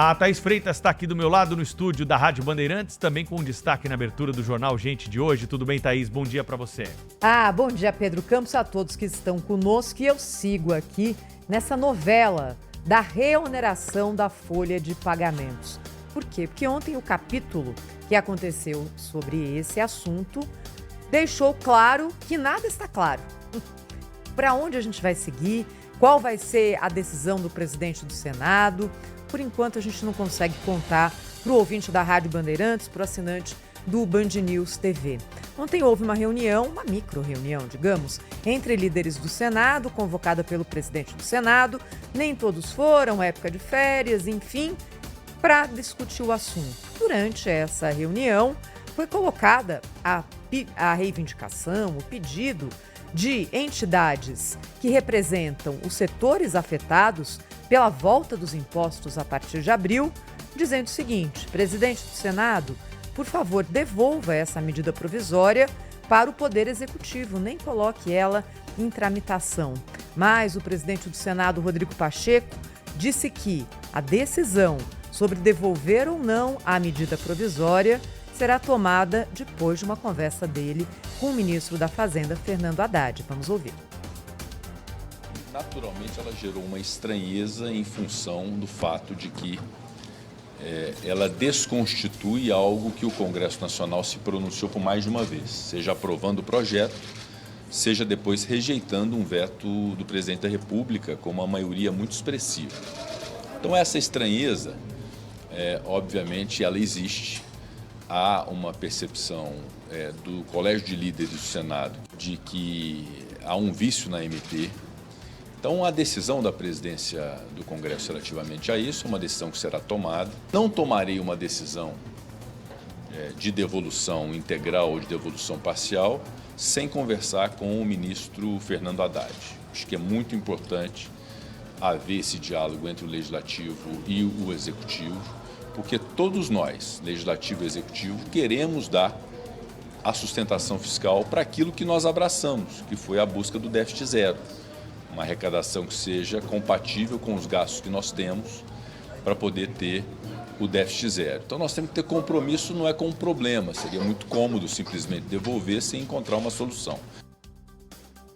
A Thaís Freitas está aqui do meu lado no estúdio da Rádio Bandeirantes, também com destaque na abertura do Jornal Gente de hoje. Tudo bem, Thaís? Bom dia para você. Bom dia, Pedro Campos, a todos que estão conosco. E eu sigo aqui nessa novela da reoneração da folha de pagamentos. Por quê? Porque ontem o capítulo que aconteceu sobre esse assunto deixou claro que nada está claro. Para onde a gente vai seguir? Qual vai ser a decisão do presidente do Senado? Por enquanto, a gente não consegue contar para o ouvinte da Rádio Bandeirantes, para o assinante do Band News TV. Ontem houve uma reunião, uma micro-reunião, digamos, entre líderes do Senado, convocada pelo presidente do Senado. Nem todos foram, época de férias, enfim, para discutir o assunto. Durante essa reunião, foi colocada a reivindicação, o pedido de entidades que representam os setores afetados pela volta dos impostos a partir de abril, dizendo o seguinte: presidente do Senado, por favor, devolva essa medida provisória para o Poder Executivo, nem coloque ela em tramitação. Mas o presidente do Senado, Rodrigo Pacheco, disse que a decisão sobre devolver ou não a medida provisória será tomada depois de uma conversa dele com o ministro da Fazenda, Fernando Haddad. Vamos ouvir. Naturalmente, ela gerou uma estranheza em função do fato de que ela desconstitui algo que o Congresso Nacional se pronunciou por mais de uma vez, seja aprovando o projeto, seja depois rejeitando um veto do presidente da República com uma maioria muito expressiva. Então, essa estranheza, obviamente, ela existe. Há uma percepção do Colégio de Líderes do Senado de que há um vício na MP. Então, a decisão da presidência do Congresso relativamente a isso é uma decisão que será tomada. Não tomarei uma decisão de devolução integral ou de devolução parcial sem conversar com o ministro Fernando Haddad. Acho que é muito importante haver esse diálogo entre o Legislativo e o Executivo, porque todos nós, Legislativo e Executivo, queremos dar a sustentação fiscal para aquilo que nós abraçamos, que foi a busca do déficit zero. Uma arrecadação que seja compatível com os gastos que nós temos para poder ter o déficit zero. Então, nós temos que ter compromisso, não é com um problema. Seria muito cômodo simplesmente devolver sem encontrar uma solução.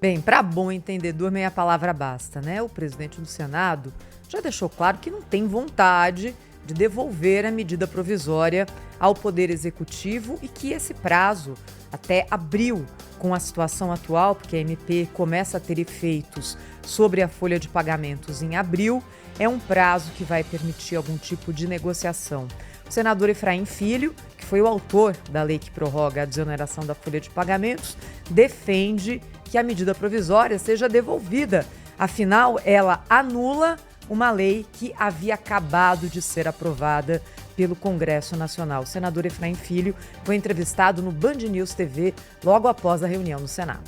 Bem, para bom entendedor, meia palavra basta, né? O presidente do Senado já deixou claro que não tem vontade de devolver a medida provisória ao Poder Executivo e que esse prazo até abril, com a situação atual, porque a MP começa a ter efeitos sobre a folha de pagamentos em abril, é um prazo que vai permitir algum tipo de negociação. O senador Efraim Filho, que foi o autor da lei que prorroga a desoneração da folha de pagamentos, defende que a medida provisória seja devolvida. Afinal, ela anula uma lei que havia acabado de ser aprovada pelo Congresso Nacional. O senador Efraim Filho foi entrevistado no Band News TV logo após a reunião no Senado.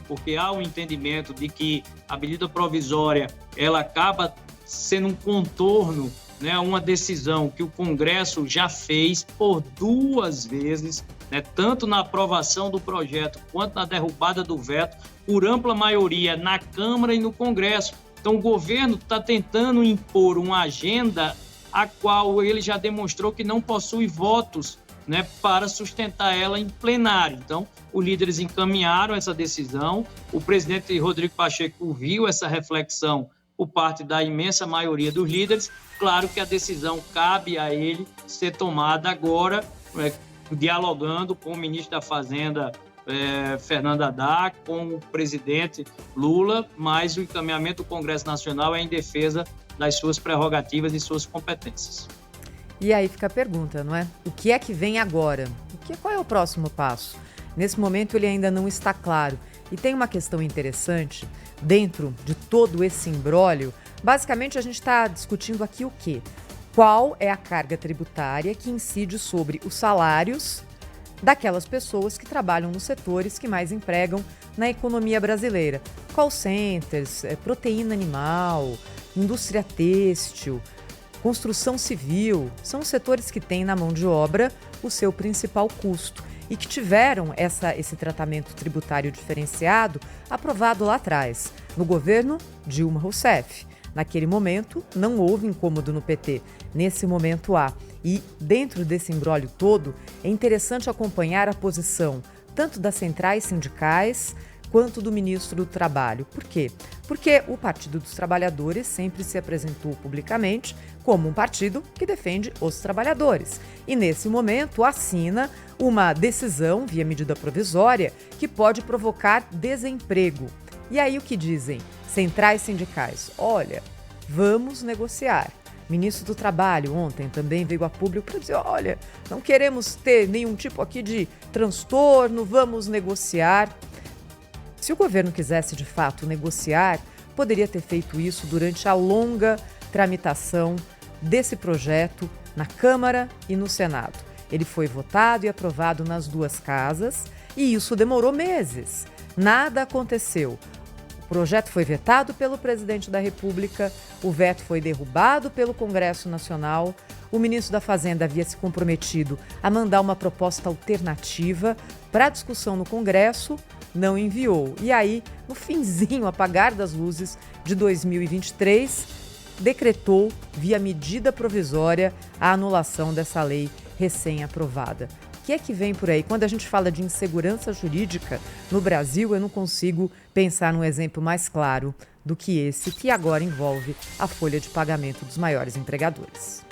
Porque há um entendimento de que a medida provisória ela acaba sendo um contorno, né, uma decisão que o Congresso já fez por duas vezes, né, tanto na aprovação do projeto quanto na derrubada do veto, por ampla maioria na Câmara e no Congresso. Então, o governo está tentando impor uma agenda a qual ele já demonstrou que não possui votos, né, para sustentar ela em plenário. Então, os líderes encaminharam essa decisão, o presidente Rodrigo Pacheco viu essa reflexão por parte da imensa maioria dos líderes. Claro que a decisão cabe a ele ser tomada agora, dialogando com o ministro da Fazenda, Fernando Haddad, com o presidente Lula, mas o encaminhamento do Congresso Nacional é em defesa das suas prerrogativas e suas competências. E aí fica a pergunta, não é? O que é que vem agora? Qual é o próximo passo? Nesse momento ele ainda não está claro. E tem uma questão interessante dentro de todo esse imbróglio. Basicamente a gente está discutindo aqui o quê? Qual é a carga tributária que incide sobre os salários daquelas pessoas que trabalham nos setores que mais empregam na economia brasileira? Call centers, proteína animal, indústria têxtil, construção civil, são os setores que têm na mão de obra o seu principal custo e que tiveram esse tratamento tributário diferenciado aprovado lá atrás, no governo Dilma Rousseff. Naquele momento, não houve incômodo no PT. Nesse momento há. E, dentro desse imbróglio todo, é interessante acompanhar a posição tanto das centrais sindicais quanto do ministro do Trabalho. Por quê? Porque o Partido dos Trabalhadores sempre se apresentou publicamente como um partido que defende os trabalhadores. E, nesse momento, assina uma decisão, via medida provisória, que pode provocar desemprego. E aí o que dizem? Centrais sindicais. Olha, vamos negociar. O ministro do Trabalho ontem também veio a público para dizer, olha, não queremos ter nenhum tipo aqui de transtorno, vamos negociar. Se o governo quisesse, de fato, negociar, poderia ter feito isso durante a longa tramitação desse projeto na Câmara e no Senado. Ele foi votado e aprovado nas duas casas e isso demorou meses. Nada aconteceu. O projeto foi vetado pelo presidente da República, o veto foi derrubado pelo Congresso Nacional. O ministro da Fazenda havia se comprometido a mandar uma proposta alternativa para discussão no Congresso, não enviou. E aí, no finzinho, apagar das luzes de 2023, decretou, via medida provisória, a anulação dessa lei recém-aprovada. O que é que vem por aí? Quando a gente fala de insegurança jurídica no Brasil, eu não consigo pensar num exemplo mais claro do que esse, que agora envolve a folha de pagamento dos maiores empregadores.